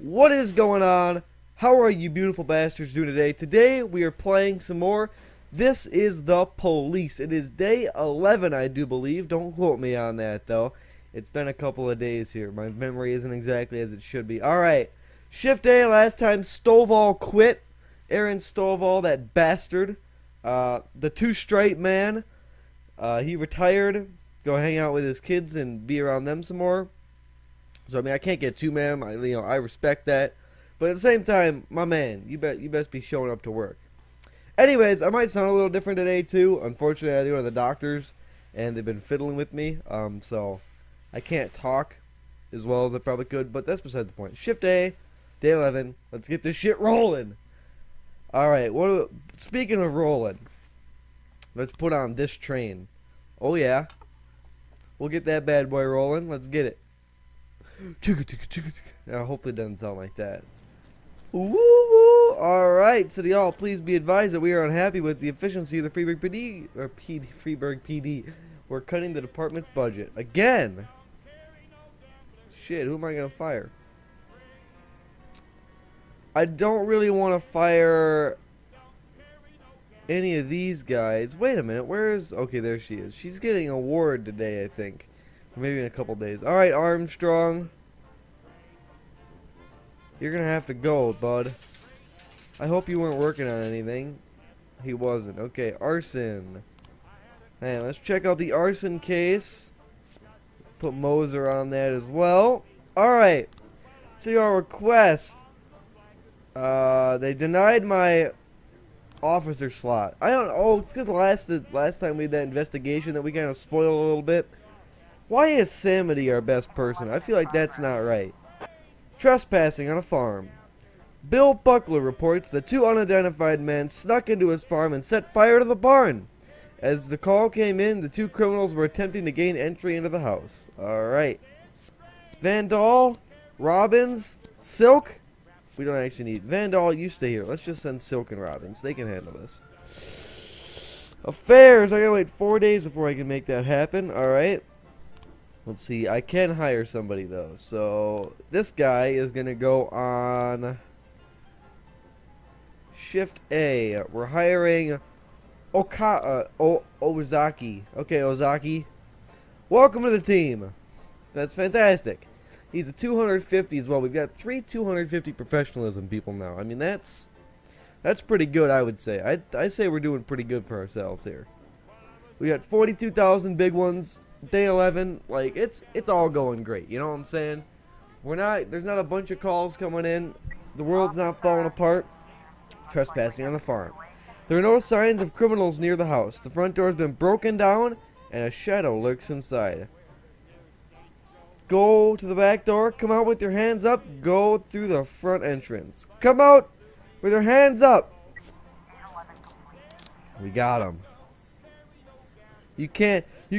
What is going on? How are you beautiful bastards doing today? Today we are playing some more. This is the police. It is day 11, I do believe. Don't quote me on that though. It's been a couple of days here. My memory isn't exactly as it should be. Alright. Shift day. Last time Stovall quit. Aaron Stovall, that bastard. The two straight man. He retired. Go hang out with his kids and be around them some more. So I mean, I can't get too mad. I respect that, but at the same time, my man, you best be showing up to work. Anyways, I might sound a little different today too. Unfortunately, I do go to the doctors, and they've been fiddling with me. So I can't talk as well as I probably could. But that's beside the point. Shift A, day 11. Let's get this shit rolling. All right. Speaking of rolling, let's put on this train. Oh yeah, we'll get that bad boy rolling. Let's get it. Hopefully it doesn't sound like that. Ooh, alright, so y'all, please be advised that we are unhappy with the efficiency of the Freeburg PD. We're cutting the department's budget. Again! Shit, who am I going to fire? I don't really want to fire any of these guys. Wait a minute, where's... Okay, there she is. She's getting an award today, I think. Maybe in a couple days. Alright, Armstrong. You're gonna have to go, bud. I hope you weren't working on anything. He wasn't. Okay, arson. Hey, let's check out the arson case. Put Moser on that as well. Alright. So your request. They denied my officer slot. I don't know. Oh, it's because last time we did that investigation that we kind of spoiled a little bit. Why is Samity our best person? I feel like that's not right. Trespassing on a farm. Bill Buckler reports that two unidentified men snuck into his farm and set fire to the barn. As the call came in, the two criminals were attempting to gain entry into the house. Alright. Vandal, Robbins, Silk. We don't actually need Vandal, you stay here. Let's just send Silk and Robbins. They can handle this. Affairs. I gotta wait 4 days before I can make that happen. Alright. Let's see, I can hire somebody though. So this guy is gonna go on Shift A. We're hiring Ozaki. Okay, Ozaki. Welcome to the team. That's fantastic. He's a 250 as well. We've got 3 250 professionalism people now. I mean that's pretty good, I would say. I say we're doing pretty good for ourselves here. We got 42,000 big ones. Day 11, like it's all going great. You know what I'm saying? There's not a bunch of calls coming in. The world's not falling apart. Trespassing on the farm. There are no signs of criminals near the house. The front door has been broken down and a shadow lurks inside. Go to the back door. Come out with your hands up. Go through the front entrance. Come out with your hands up. We got him. You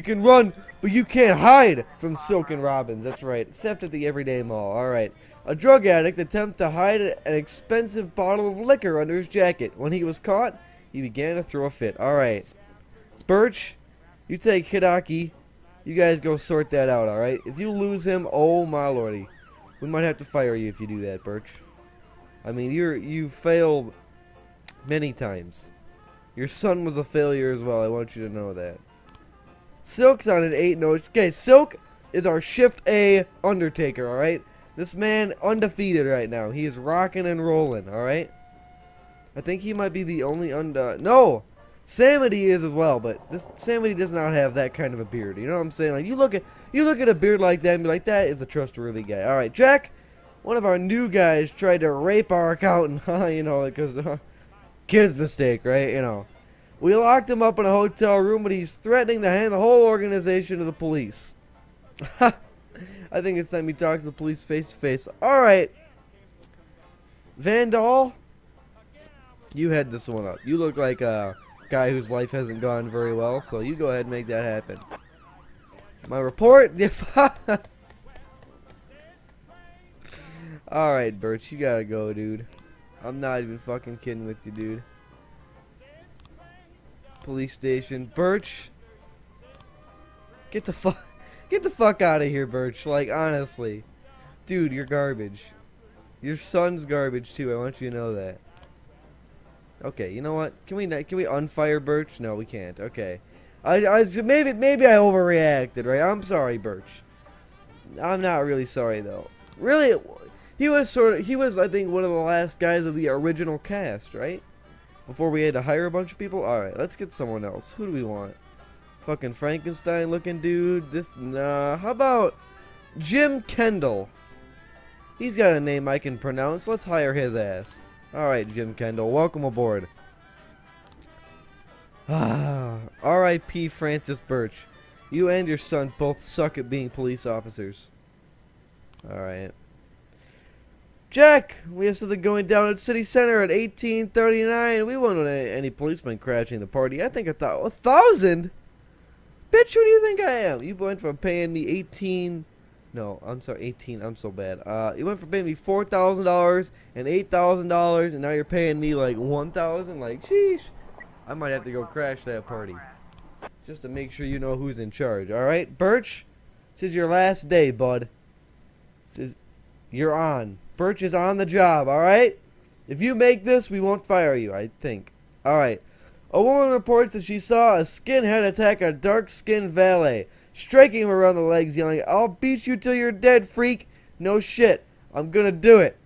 can run, but you can't hide from Silk and Robbins. That's right. Theft at the everyday mall. Alright. A drug addict attempted to hide an expensive bottle of liquor under his jacket. When he was caught, he began to throw a fit. Alright. Birch, you take Hidaki. You guys go sort that out, alright? If you lose him, oh my lordy. We might have to fire you if you do that, Birch. I mean, you failed many times. Your son was a failure as well. I want you to know that. Silk's on an 8 note. Okay, Silk is our Shift A Undertaker, alright? This man undefeated right now. He is rocking and rolling, alright? I think he might be the only No! Samity is as well, but this Samity does not have that kind of a beard. You know what I'm saying? Like you look at a beard like that and be like, that is a trustworthy guy. Alright, Jack, one of our new guys tried to rape our accountant. You know, because kid's mistake, right? You know. We locked him up in a hotel room, but he's threatening to hand the whole organization to the police. I think it's time you talk to the police face to face. Alright. Vandal, you head this one up. You look like a guy whose life hasn't gone very well, so you go ahead and make that happen. My report? Alright, Birch, you gotta go, dude. I'm not even fucking kidding with you, dude. Police station. Birch, get the fuck out of here, Birch. Like, honestly, dude, you're garbage. Your son's garbage too. I want you to know that. Okay, you know what? Can we unfire Birch? No, we can't. Okay. Maybe I overreacted, right? I'm sorry, Birch. I'm not really sorry though. Really, he was I think one of the last guys of the original cast, right? Before we had to hire a bunch of people. All right, let's get someone else. Who do we want? Fucking Frankenstein looking dude. Nah. How about Jim Kendall? He's got a name I can pronounce. Let's hire his ass. All right, Jim Kendall, welcome aboard. R.I.P. Francis Birch. You and your son both suck at being police officers. Alright. Jack, we have something going down at City Center at 1839. We won't want any policemen crashing the party. I think 1,000? Bitch, who do you think I am? You went from paying me 18... No, I'm sorry, 18. I'm so bad. You went from paying me $4,000 and $8,000, and now you're paying me like $1,000. Like, sheesh. I might have to go crash that party, just to make sure you know who's in charge. All right, Birch, this is your last day, bud. You're on. Birch is on the job. All right. If you make this, we won't fire you. I think. All right. A woman reports that she saw a skinhead attack a dark-skinned valet, striking him around the legs, yelling, "I'll beat you till you're dead, freak." No shit. I'm gonna do it.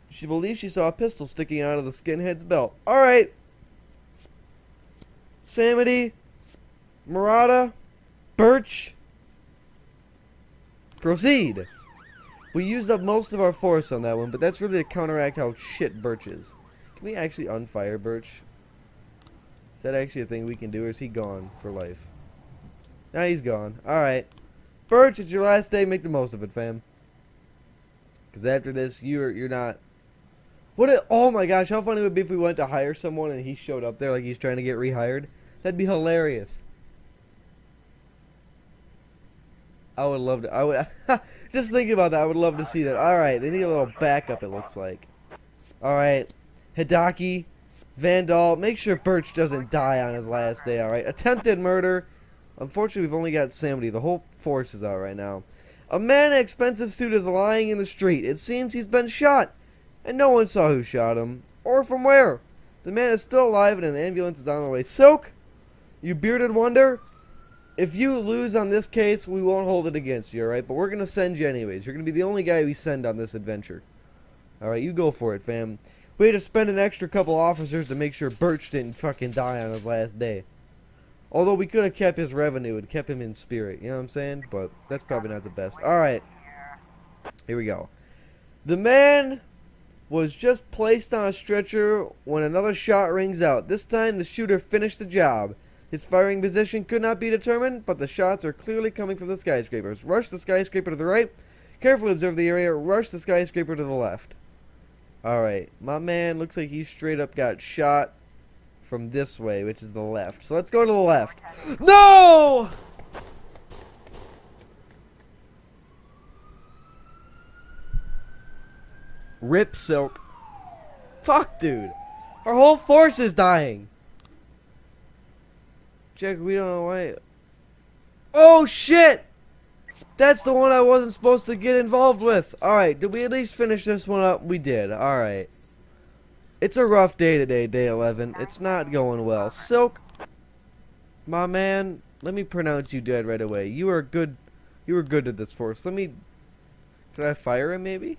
She believes she saw a pistol sticking out of the skinhead's belt. All right. Samity, Murata, Birch, proceed. We used up most of our force on that one, but that's really to counteract how shit Birch is. Can we actually unfire Birch? Is that actually a thing we can do, or is he gone for life? Nah, he's gone. Alright. Birch, it's your last day. Make the most of it, fam. Because after this, you're not... Oh my gosh, how funny would it be if we went to hire someone and he showed up there like he's trying to get rehired? That'd be hilarious. I would love to. Just thinking about that, I would love to see that. Alright, they need a little backup, it looks like. Alright. Hidaki, Vandal, make sure Birch doesn't die on his last day, alright? Attempted murder. Unfortunately, we've only got Samity. The whole force is out right now. A man in an expensive suit is lying in the street. It seems he's been shot, and no one saw who shot him, or from where. The man is still alive, and an ambulance is on the way. Silk, you bearded wonder, if you lose on this case, we won't hold it against you, alright? But we're going to send you anyways. You're going to be the only guy we send on this adventure. Alright, you go for it, fam. We had to spend an extra couple officers to make sure Birch didn't fucking die on his last day. Although we could have kept his revenue and kept him in spirit, you know what I'm saying? But that's probably not the best. Alright, here we go. The man was just placed on a stretcher when another shot rings out. This time the shooter finished the job. His firing position could not be determined, but the shots are clearly coming from the skyscrapers. Rush the skyscraper to the right. Carefully observe the area. Rush the skyscraper to the left. Alright, my man looks like he straight up got shot from this way, which is the left. So let's go to the left. No! Rip Silk. Fuck, dude. Our whole force is dying. Jack, we don't know why. Oh, shit! That's the one I wasn't supposed to get involved with. Alright, did we at least finish this one up? We did. Alright. It's a rough day today, day 11. It's not going well. Silk, my man, let me pronounce you dead right away. You were good at this force. Should I fire him maybe?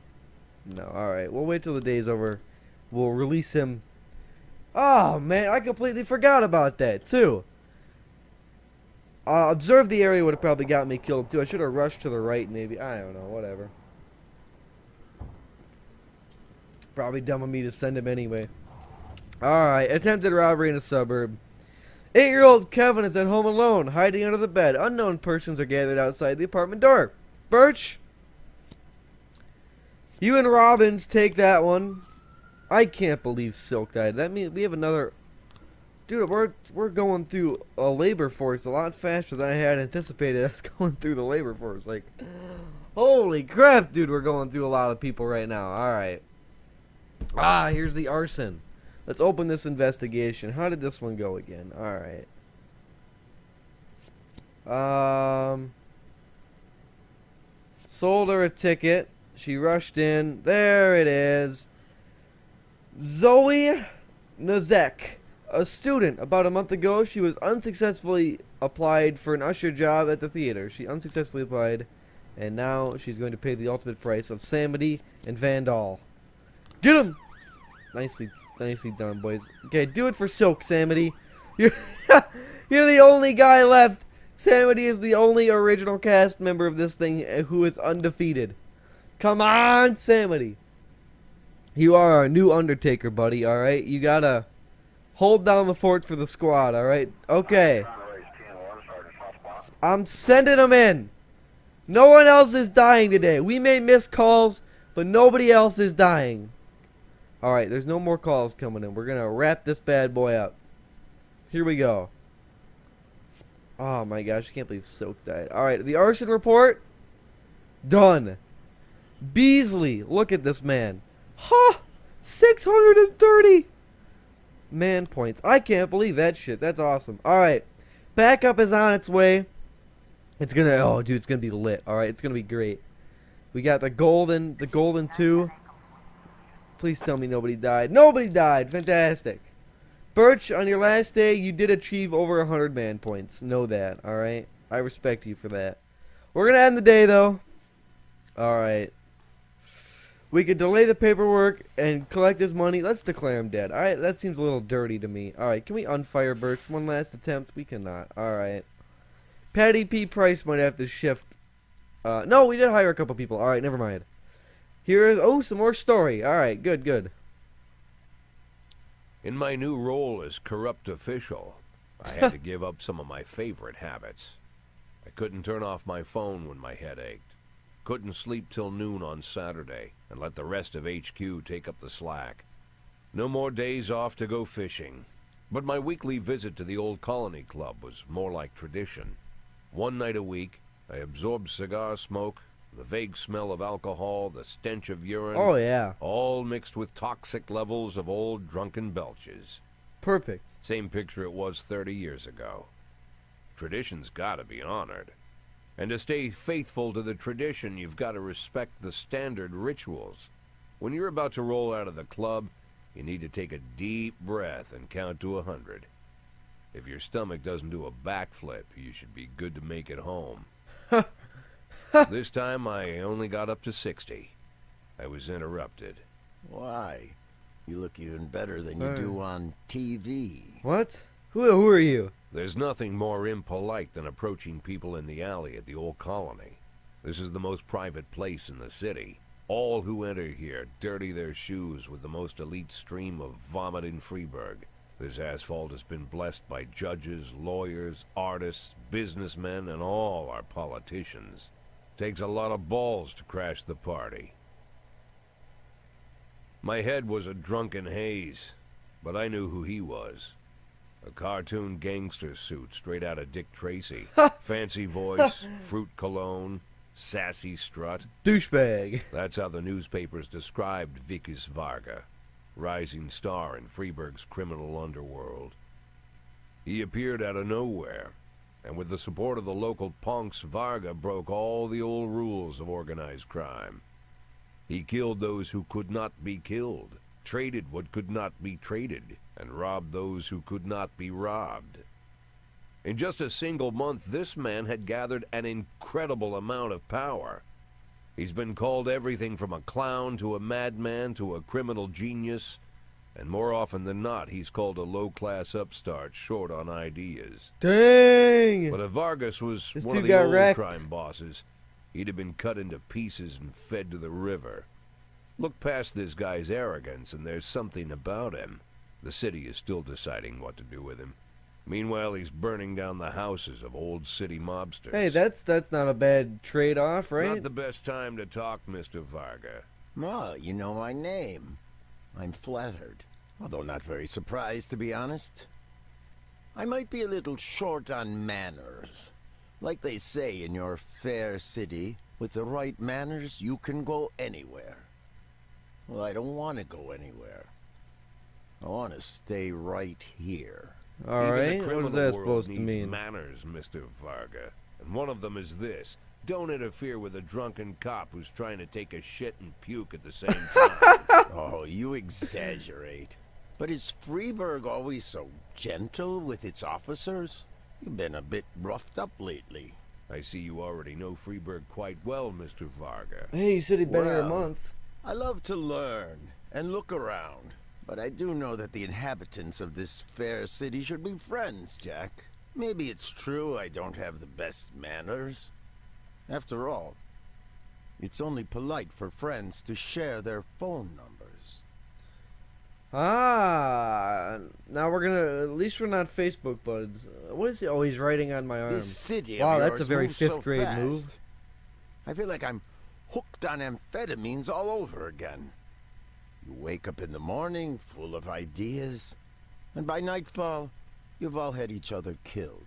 No, alright. We'll wait till the day's over. We'll release him. Oh, man, I completely forgot about that, too. Observe the area would have probably got me killed, too. I should have rushed to the right, maybe. I don't know, whatever. Probably dumb of me to send him anyway. Alright, attempted robbery in a suburb. 8-year-old Kevin is at home alone, hiding under the bed. Unknown persons are gathered outside the apartment door. Birch, you and Robbins take that one. I can't believe Silk died. That means we have another... Dude, we're going through a labor force a lot faster than I had anticipated us going through the labor force. Like, holy crap, dude, we're going through a lot of people right now. Alright. Here's the arson. Let's open this investigation. How did this one go again? Alright. Sold her a ticket. She rushed in. There it is. Zoe Nazek, a student. About a month ago, she was unsuccessfully applied for an usher job at the theater. She unsuccessfully applied, and now she's going to pay the ultimate price of Samity and Vandal. Get him! Nicely done, boys. Okay, do it for Silk, Samity. You're, you're the only guy left. Samity is the only original cast member of this thing who is undefeated. Come on, Samity. You are our new Undertaker, buddy, alright? You gotta hold down the fort for the squad, alright? Okay. I'm sending them in. No one else is dying today. We may miss calls, but nobody else is dying. Alright, there's no more calls coming in. We're gonna wrap this bad boy up. Here we go. Oh my gosh, I can't believe Silk died. Alright, the arson report. Done. Beasley, look at this man. Huh! 630 man points. I can't believe that shit. That's awesome. Alright. Backup is on its way. It's gonna, oh dude, it's gonna be lit. Alright, it's gonna be great. We got the golden 2. Please tell me nobody died. Nobody died! Fantastic. Birch, on your last day, you did achieve over 100 man points. Know that, alright? I respect you for that. We're gonna end the day, though. Alright. We could delay the paperwork and collect his money. Let's declare him dead. Alright, that seems a little dirty to me. Alright, can we unfire Birch? One last attempt? We cannot. Alright. Patty P. Price might have to shift. No, we did hire a couple people. Alright, never mind. Here is, oh, some more story. Alright, good. In my new role as corrupt official, I had to give up some of my favorite habits. I couldn't turn off my phone when my head ached. Couldn't sleep till noon on Saturday and let the rest of HQ take up the slack. No more days off to go fishing. But my weekly visit to the old colony club was more like tradition. One night a week, I absorbed cigar smoke, the vague smell of alcohol, the stench of urine. Oh, yeah. All mixed with toxic levels of old drunken belches. Perfect. Same picture it was 30 years ago. Tradition's gotta be honored. And to stay faithful to the tradition, you've got to respect the standard rituals. When you're about to roll out of the club, you need to take a deep breath and count to 100. If your stomach doesn't do a backflip, you should be good to make it home. This time, I only got up to 60. I was interrupted. Why? You look even better than you do on TV. What? Who are you? There's nothing more impolite than approaching people in the alley at the old colony. This is the most private place in the city. All who enter here dirty their shoes with the most elite stream of vomit in Freeburg. This asphalt has been blessed by judges, lawyers, artists, businessmen, and all our politicians. Takes a lot of balls to crash the party. My head was a drunken haze, but I knew who he was. A cartoon gangster suit straight out of Dick Tracy. Fancy voice, fruit cologne, sassy strut. Douchebag. That's how the newspapers described Vikas Varga, rising star in Freeburg's criminal underworld. He appeared out of nowhere, and with the support of the local punks, Varga broke all the old rules of organized crime. He killed those who could not be killed, traded what could not be traded, and robbed those who could not be robbed. In just a single month, this man had gathered an incredible amount of power. He's been called everything from a clown to a madman to a criminal genius, and more often than not, he's called a low-class upstart short on ideas. Dang! But if Vargas was This one of dude the got old wrecked. crime bosses, he'd have been cut into pieces and fed to the river. Look past this guy's arrogance, and there's something about him. The city is still deciding what to do with him. Meanwhile, he's burning down the houses of old city mobsters. Hey, that's not a bad trade-off, right? Not the best time to talk, Mr. Varga. Well, you know my name. I'm flattered, although not very surprised, to be honest. I might be a little short on manners. Like they say in your fair city, with the right manners, you can go anywhere. Well, I don't want to go anywhere. I want to stay right here. All right. Even the What is criminal that world supposed to needs mean? manners, Mr. Varga. And one of them is this. Don't interfere with a drunken cop who's trying to take a shit and puke at the same time. Oh, you exaggerate. But is Freeburg always so gentle with its officers? You've been a bit roughed up lately. I see you already know Freeburg quite well, Mr. Varga. Hey, you said he'd been here a Well, month. I love to learn and look around, but I do know that the inhabitants of this fair city should be friends, Jack. Maybe it's true I don't have the best manners. After all, it's only polite for friends to share their phone numbers. Ah, now we're gonna. At least we're not Facebook buds. What is he? Oh, he's writing on my arm. This city Wow, of that's a yours very moves so fifth grade fast. move. I feel like I'm hooked on amphetamines all over again. You wake up in the morning full of ideas, and by nightfall, you've all had each other killed.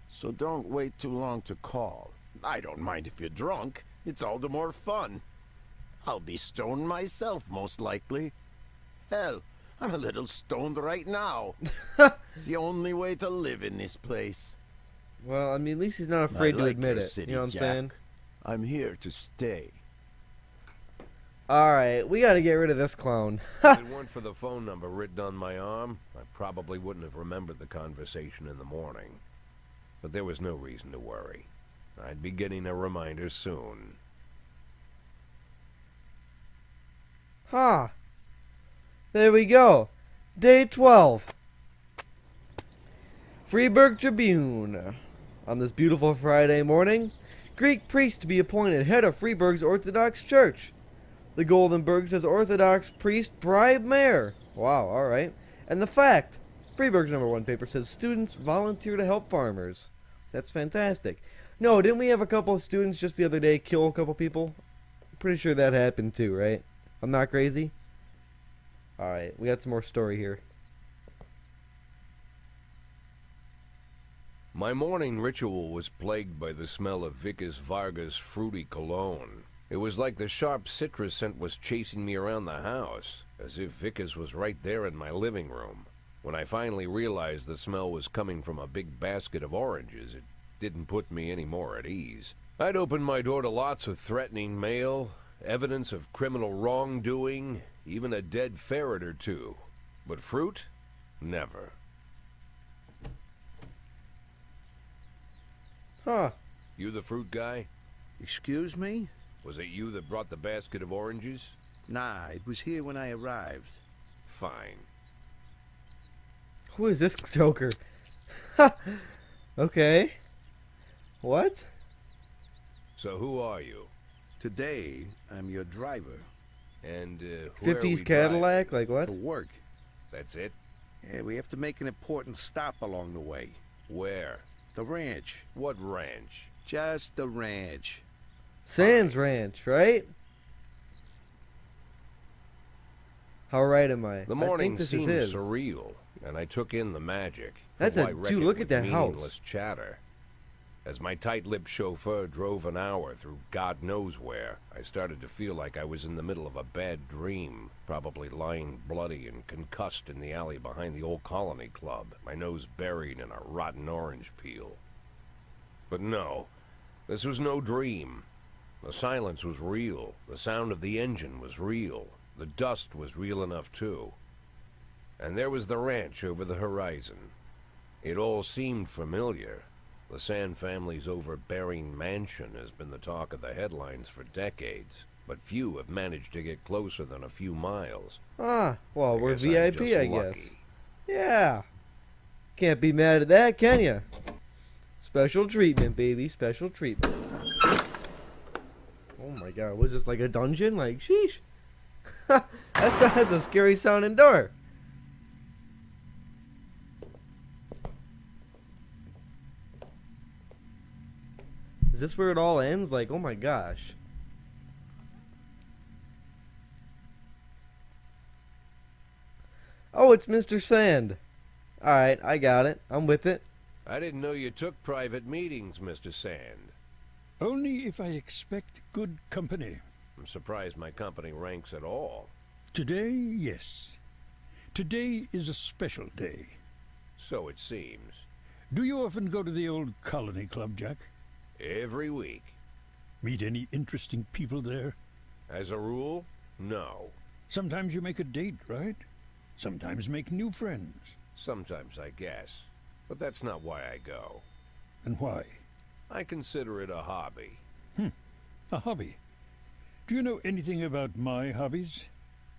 So don't wait too long to call. I don't mind if you're drunk. It's all the more fun. I'll be stoned myself, most likely. Hell, I'm a little stoned right now. It's the only way to live in this place. Well, I mean, at least he's not afraid I to like admit your it. city, You know what I'm Jack. saying? I'm here to stay. All right, we got to get rid of this clown. If it weren't for the phone number written on my arm, I probably wouldn't have remembered the conversation in the morning. But there was no reason to worry. I'd be getting a reminder soon. Huh. There we go. Day 12. Freeburg Tribune. On this beautiful Friday morning, Greek priest to be appointed head of Freeburg's Orthodox Church. The Goldenberg says Orthodox priest bribe mayor. Wow, alright. And the fact, Freeburg's #1 paper says students volunteer to help farmers. That's fantastic. No, didn't we have a couple of students just the other day kill a couple people? Pretty sure that happened too, right? I'm not crazy? Alright, we got some more story here. My morning ritual was plagued by the smell of Vickers Varga's fruity cologne. It was like the sharp citrus scent was chasing me around the house, as if Vickers was right there in my living room. When I finally realized the smell was coming from a big basket of oranges, it didn't put me any more at ease. I'd opened my door to lots of threatening mail, evidence of criminal wrongdoing, even a dead ferret or two. But fruit? Never. Huh. You the fruit guy? Excuse me? Was it you that brought the basket of oranges? Nah, it was here when I arrived. Fine. Who is this joker? Okay. What? So who are you? Today, I'm your driver. And where are we 50s Cadillac? driving? Like what? To work. That's it? Yeah, we have to make an important stop along the way. Where? The ranch. What ranch? Just the ranch. Sands Ranch, right? How right am I? The I morning think this seemed is his. surreal, and I took in the magic. That's though a- I dude, reckoned look at with that house. meaningless chatter. As my tight-lipped chauffeur drove an hour through God knows where, I started to feel like I was in the middle of a bad dream, probably lying bloody and concussed in the alley behind the old Colony Club, my nose buried in a rotten orange peel. But no, this was no dream. The silence was real. The sound of the engine was real. The dust was real enough, too. And there was the ranch over the horizon. It all seemed familiar. The Sand family's overbearing mansion has been the talk of the headlines for decades, but few have managed to get closer than a few miles. Ah, well, I we're guess I'm VIP, just I lucky. guess. Yeah. Can't be mad at that, can ya? Special treatment, baby. Special treatment. Oh my god, was this like a dungeon? Like, sheesh. That's a scary sounding door. Is this where it all ends? Like, oh my gosh. Oh, it's Mr. Sand. Alright, I got it. I'm with it. I didn't know you took private meetings, Mr. Sand. Only if I expect good company. I'm surprised my company ranks at all. Today, yes. Today is a special day. So it seems. Do you often go to the old Colony Club, Jack? Every week. Meet any interesting people there? As a rule, no. Sometimes you make a date, right? Sometimes make new friends. Sometimes, I guess. But that's not why I go. And why? I consider it a hobby. A hobby. Do you know anything about my hobbies?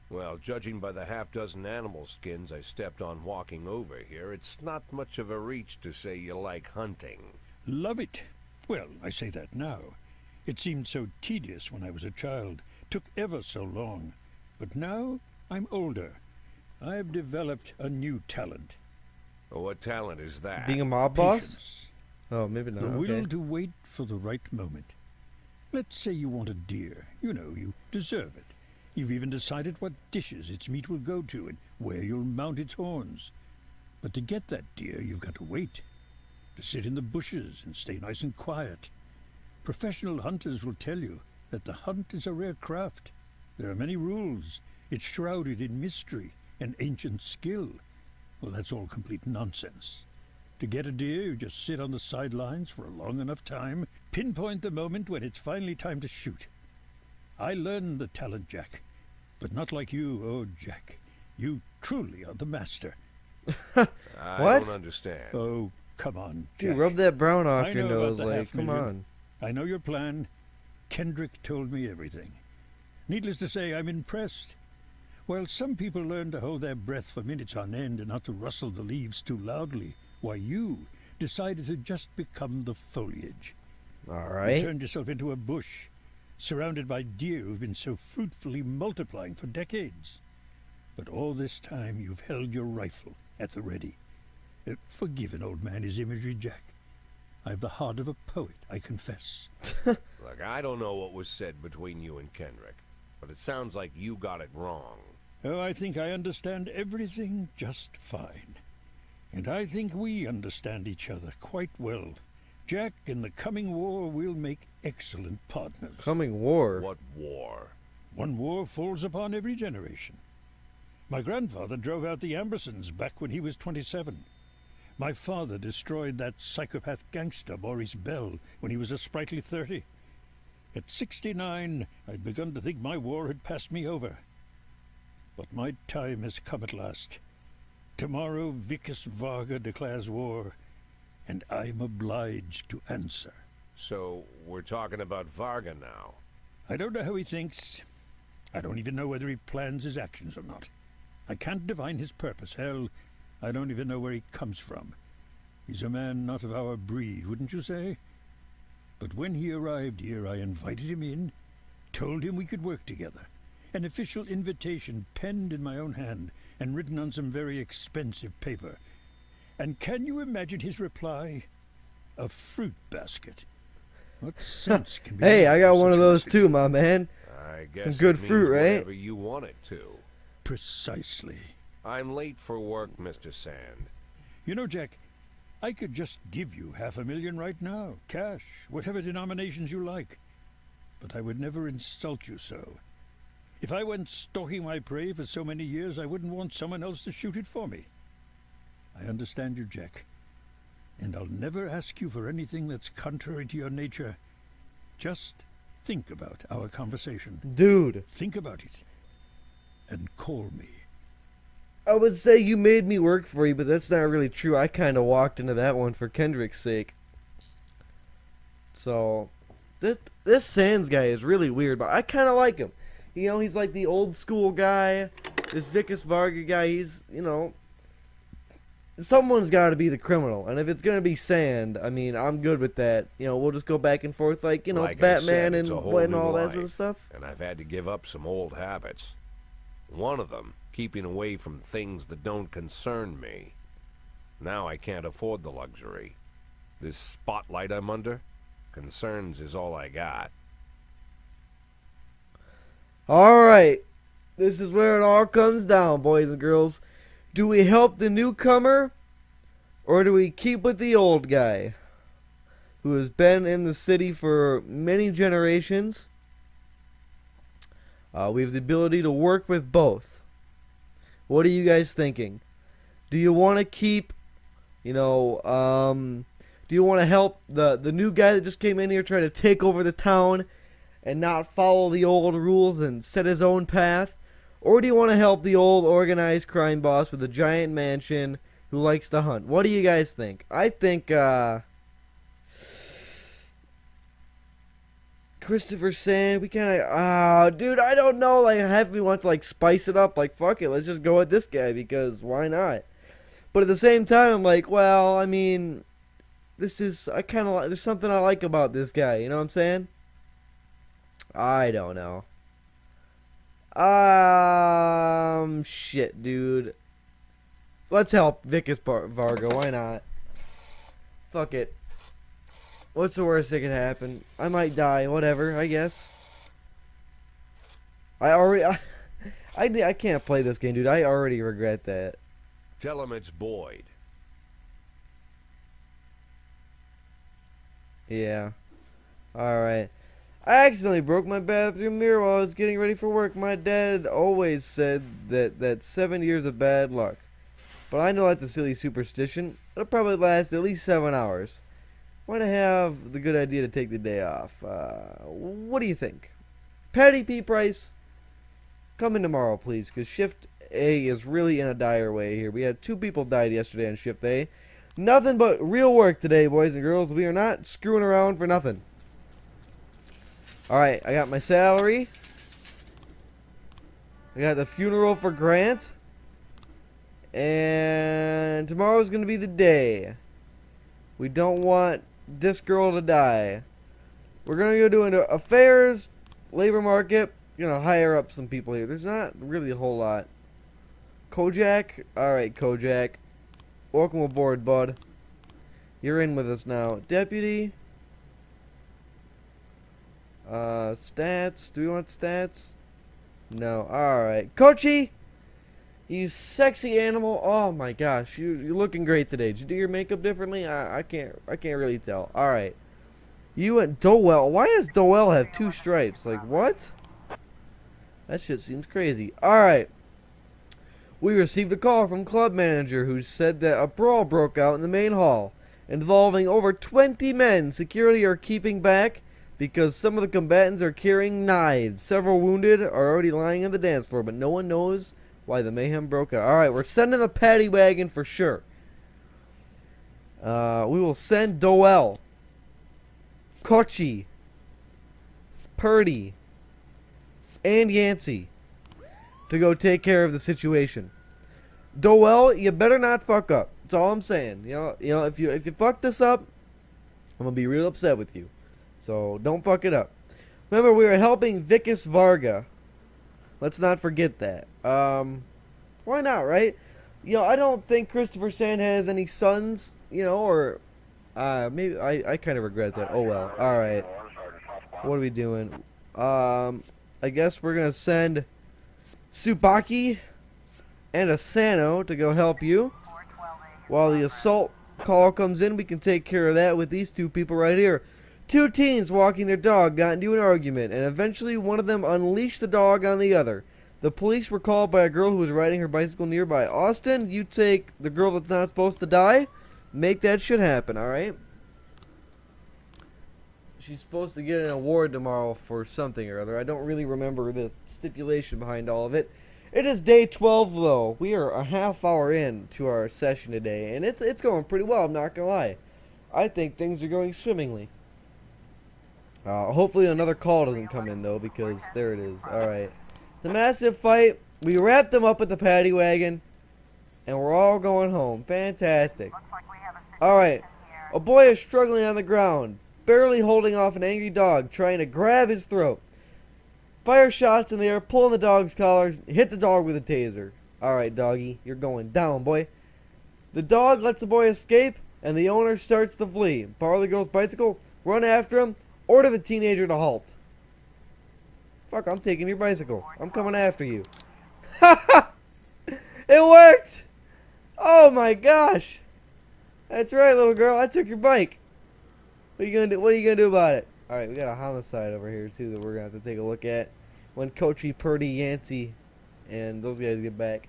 Well, judging by the half-dozen animal skins I stepped on walking over here, it's not much of a reach to say you like hunting. Love it. Well, I say that now. It seemed so tedious when I was a child. Took ever so long. But now I'm older. I've developed a new talent. What talent is that? Being a mob boss? Patience. Oh, maybe not. The Okay. will to wait for the right moment. Let's say you want a deer. You know, you deserve it. You've even decided what dishes its meat will go to and where you'll mount its horns. But to get that deer, you've got to wait. To sit in the bushes and stay nice and quiet. Professional hunters will tell you that the hunt is a rare craft. There are many rules. It's shrouded in mystery and ancient skill. Well, that's all complete nonsense. To get a deer, you just sit on the sidelines for a long enough time, pinpoint the moment when it's finally time to shoot. I learned the talent, Jack. But not like you, oh, Jack. You truly are the master. I What? don't understand. Oh, come on, Jack. Dude, rub that brown I off your know about nose. the Like, come $500,000. on. I know your plan. Kendrick told me everything. Needless to say, I'm impressed. While some people learn to hold their breath for minutes on end and not to rustle the leaves too loudly, why you decided to just become the foliage. All You right. turned yourself into a bush, surrounded by deer who've been so fruitfully multiplying for decades. But all this time you've held your rifle at the ready. Forgive an old man his imagery, Jack. I've the heart of a poet, I confess. Look, I don't know what was said between you and Kendrick, but it sounds like you got it wrong. Oh, I think I understand everything just fine. And I think we understand each other quite well. Jack, in the coming war, we'll make excellent partners. Coming war. What war? One war falls upon every generation. My grandfather drove out the Ambersons back when he was 27. My father destroyed that psychopath gangster Maurice Bell when he was a sprightly 30. At 69, I'd begun to think my war had passed me over. But my time has come at last. Tomorrow Vickis Varga declares war, and I'm obliged to answer. So, we're talking about Varga now. I don't know how he thinks. I don't even know whether he plans his actions or not. I can't divine his purpose. Hell, I don't even know where he comes from. He's a man not of our breed, wouldn't you say? But when he arrived here, I invited him in, told him we could work together. An official invitation penned in my own hand and written on some very expensive paper. And can you imagine his reply? A fruit basket. What sense can be Hey, made I got of one such of a those receipt? too, my man. I guess Some good it means fruit, right? whatever you want it to. Precisely. I'm late for work, Mr. Sand. You know, Jack, I could just give you $500,000 right now, cash, whatever denominations you like. But I would never insult you so. If I went stalking my prey for so many years, I wouldn't want someone else to shoot it for me. I understand you, Jack. And I'll never ask you for anything that's contrary to your nature. Just think about our conversation. Dude, Think about it. And call me. I would say you made me work for you, but that's not really true. I kind of walked into that one for Kendrick's sake. So, this Sands guy is really weird, but I kind of like him. You know, he's like the old school guy. This Vickis Varga guy, he's, you know, someone's got to be the criminal. And if it's going to be Sand, I mean, I'm good with that. You know, we'll just go back and forth like, you know, Like I Batman said, it's and a whole and new all that sort of life. stuff. And I've had to give up some old habits. One of them, keeping away from things that don't concern me. Now I can't afford the luxury. This spotlight I'm under, concerns is all I got. All right. This is where it all comes down, boys and girls. Do we help the newcomer, or do we keep with the old guy who has been in the city for many generations? We have the ability to work with both. What are you guys thinking? Do you want to keep, you know, Do you want to help the new guy that just came in here try to take over the town and not follow the old rules and set his own path? Or do you want to help the old organized crime boss with a giant mansion who likes to hunt? What do you guys think? I think Christopher Sand, we kind of, dude, I don't know, like, half of me wants to, like, spice it up, like, fuck it, let's just go with this guy, because why not? But at the same time, I'm like, well, I mean, I kind of, there's something I like about this guy, you know what I'm saying? I don't know. Shit, dude. Let's help Vicus Varga, why not? Fuck it. What's the worst that could happen? I might die, whatever, I guess. I can't play this game, dude. I already regret that. Tell him it's Boyd. Yeah. Alright. I accidentally broke my bathroom mirror while I was getting ready for work. My dad always said that's 7 years of bad luck. But I know that's a silly superstition. It'll probably last at least 7 hours. Might have the good idea to take the day off. What do you think? Patty P. Price, come in tomorrow, please, because Shift A is really in a dire way here. We had 2 people died yesterday on Shift A. Nothing but real work today, boys and girls. We are not screwing around for nothing. Alright, I got my salary. I got the funeral for Grant. And tomorrow's going to be the day. We don't want this girl to die. We're going to go do into affairs, labor market. Gonna hire up some people here. There's not really a whole lot. Kojak? Alright, Kojak. Welcome aboard, bud. You're in with us now. Deputy. Stats. Do we want stats? No. Alright. Kochi! You sexy animal. Oh my gosh. You're looking great today. Did you do your makeup differently? I can't really tell. Alright. You and Dowell. Why does Dowell have 2 stripes? Like, what? That shit seems crazy. Alright. We received a call from club manager who said that a brawl broke out in the main hall involving over 20 men. Security are keeping back because some of the combatants are carrying knives. Several wounded are already lying on the dance floor, but no one knows why the mayhem broke out. Alright, we're sending the paddy wagon for sure. We will send Doel, Kochi, Purdy, and Yancey to go take care of the situation. Doel, you better not fuck up. That's all I'm saying. You know, if you fuck this up, I'm gonna be real upset with you. So don't fuck it up. Remember, we are helping Vicus Varga. Let's not forget that. Why not, right? You know, I don't think Christopher Sand has any sons, you know, or maybe I kind of regret that. Oh well. All right. What are we doing? I guess we're gonna send Tsubaki and Asano to go help you. While the assault call comes in, we can take care of that with these 2 people right here. 2 teens walking their dog got into an argument, and eventually one of them unleashed the dog on the other. The police were called by a girl who was riding her bicycle nearby. Austin, you take the girl that's not supposed to die. Make that shit happen, alright? She's supposed to get an award tomorrow for something or other. I don't really remember the stipulation behind all of it. It is day 12, though. We are a half hour in to our session today, and it's going pretty well, I'm not gonna lie. I think things are going swimmingly. Hopefully another call doesn't come in, though, because there it is. Alright. The massive fight. We wrapped them up with the paddy wagon, and we're all going home. Fantastic. Alright. A boy is struggling on the ground, barely holding off an angry dog, trying to grab his throat. Fire shots in the air, pulling the dog's collar, hit the dog with a taser. Alright, doggy, you're going down, boy. The dog lets the boy escape, and the owner starts to flee. Borrow the girl's bicycle, run after him, order the teenager to halt. Fuck, I'm taking your bicycle. I'm coming after you. It worked! Oh my gosh! That's right, little girl, I took your bike. What are you gonna do about it? Alright, we got a homicide over here too that we're gonna have to take a look at when Kochi, Purdy, Yancey, and those guys get back.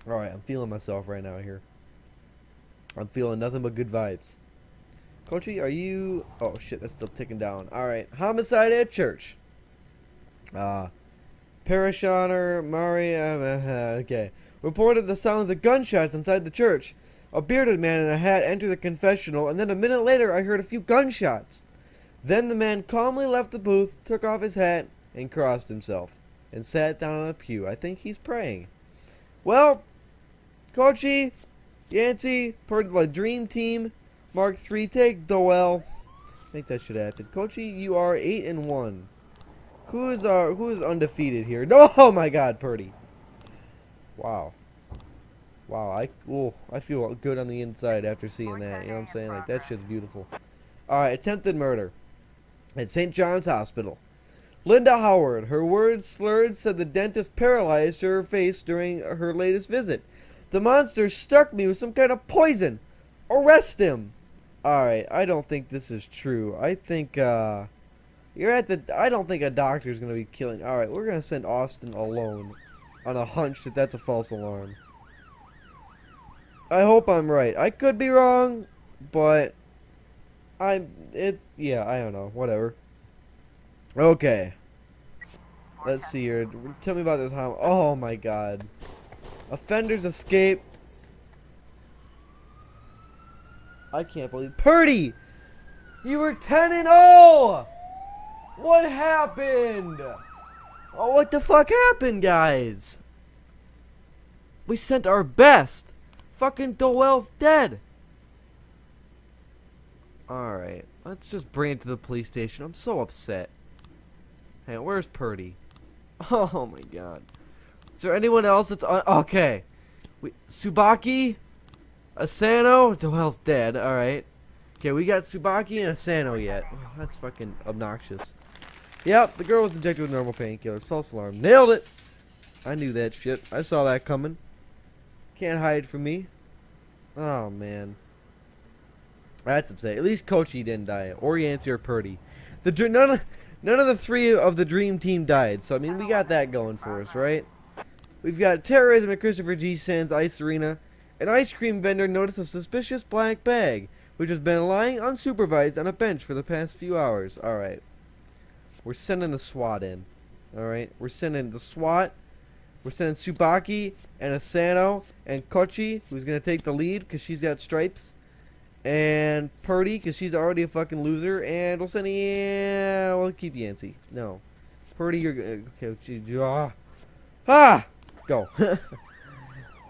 Alright, I'm feeling myself right now here. I'm feeling nothing but good vibes. Kochi, are you... Oh, shit, that's still ticking down. Alright. Homicide at church. Parishioner Mari... okay. Reported the sounds of gunshots inside the church. A bearded man in a hat entered the confessional, and then a minute later I heard a few gunshots. Then the man calmly left the booth, took off his hat, and crossed himself. And sat down on a pew. I think he's praying. Well, Kochi, Yancey, part of the Dream Team, Mark 3, take Doel. I think that should happen. Kochi, you are 8-1. Who is undefeated here? Oh my God, Purdy. Wow. Wow, I feel good on the inside after seeing that. You know what I'm saying? Like, that shit's beautiful. Alright, attempted murder at St. John's Hospital. Linda Howard, her words slurred, said the dentist paralyzed her face during her latest visit. The monster struck me with some kind of poison. Arrest him. Alright, I don't think this is true. I think, I don't think a doctor's gonna be killing. Alright, we're gonna send Austin alone on a hunch that that's a false alarm. I hope I'm right. I could be wrong, but yeah, I don't know. Whatever. Okay. Let's see here. Tell me about this. Oh my God. Offenders escape. I can't believe. Purdy! You were 10-0! What happened? Oh, what the fuck happened, guys? We sent our best. Fucking Doel's dead. Alright. Let's just bring it to the police station. I'm so upset. Hey, where's Purdy? Oh my God. Is there anyone else that's okay. Tsubaki? Asano? Doel's dead. Alright. Okay, we got Tsubaki and Asano yet. Oh, that's fucking obnoxious. Yep, the girl was injected with normal painkillers. False alarm. Nailed it! I knew that shit. I saw that coming. Can't hide from me. Oh, man. That's upsetting. At least Kochi didn't die. Or Yancey or Purdy. None of the three of the Dream Team died. So, I mean, we got that going for us, right? We've got terrorism at Christopher G. Sands Ice Arena. An ice cream vendor noticed a suspicious black bag, which has been lying unsupervised on a bench for the past few hours. Alright. We're sending the SWAT in. Alright. We're sending the SWAT. We're sending Tsubaki and Asano and Kochi, who's going to take the lead because she's got stripes. And Purdy, because she's already a fucking loser. And we'll send... Yeah, we'll keep Yancey. No. Purdy, you're... Okay. Go.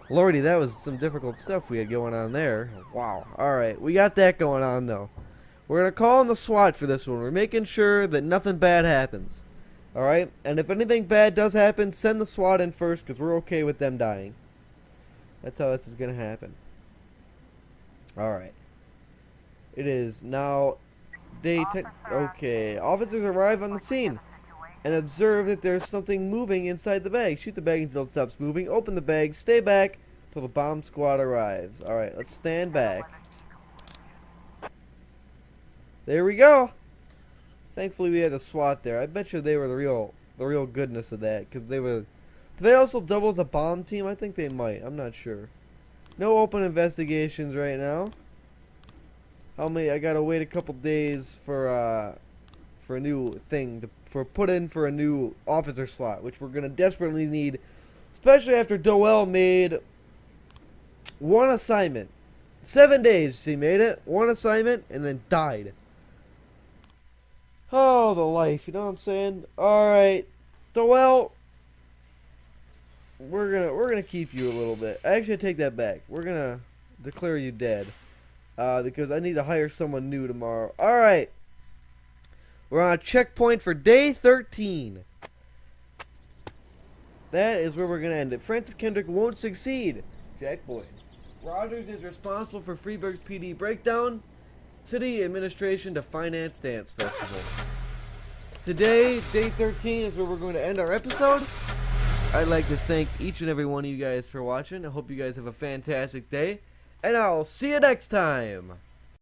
Lordy, that was some difficult stuff we had going on there. Wow. Alright, we got that going on, though. We're going to call in the SWAT for this one. We're making sure that nothing bad happens. Alright? And if anything bad does happen, send the SWAT in first, because we're okay with them dying. That's how this is going to happen. Alright. It is now day 10. Okay. Officers arrive on the scene and observe that there's something moving inside the bag. Shoot the bag until it stops moving. Open the bag. Stay back till the bomb squad arrives. Alright, let's stand back. There we go. Thankfully we had the SWAT there. I bet you they were the real goodness of that. Because they were... Do they also double as a bomb team? I think they might. I'm not sure. No open investigations right now. How many? I gotta wait a couple days for a new thing to put in for a new officer slot, which we're gonna desperately need, especially after Doel made one assignment. 7 days he made it, one assignment, and then died. Oh, the life, you know what I'm saying? All right, Doel, we're gonna keep you a little bit. Actually, I take that back. We're gonna declare you dead. Because I need to hire someone new tomorrow. Alright. We're on a checkpoint for day 13. That is where we're going to end it. Francis Kendrick won't succeed. Jack Boyd. Rogers is responsible for Freeburg's PD breakdown. City administration to finance dance festival. Today, day 13, is where we're going to end our episode. I'd like to thank each and every one of you guys for watching. I hope you guys have a fantastic day. And I'll see you next time.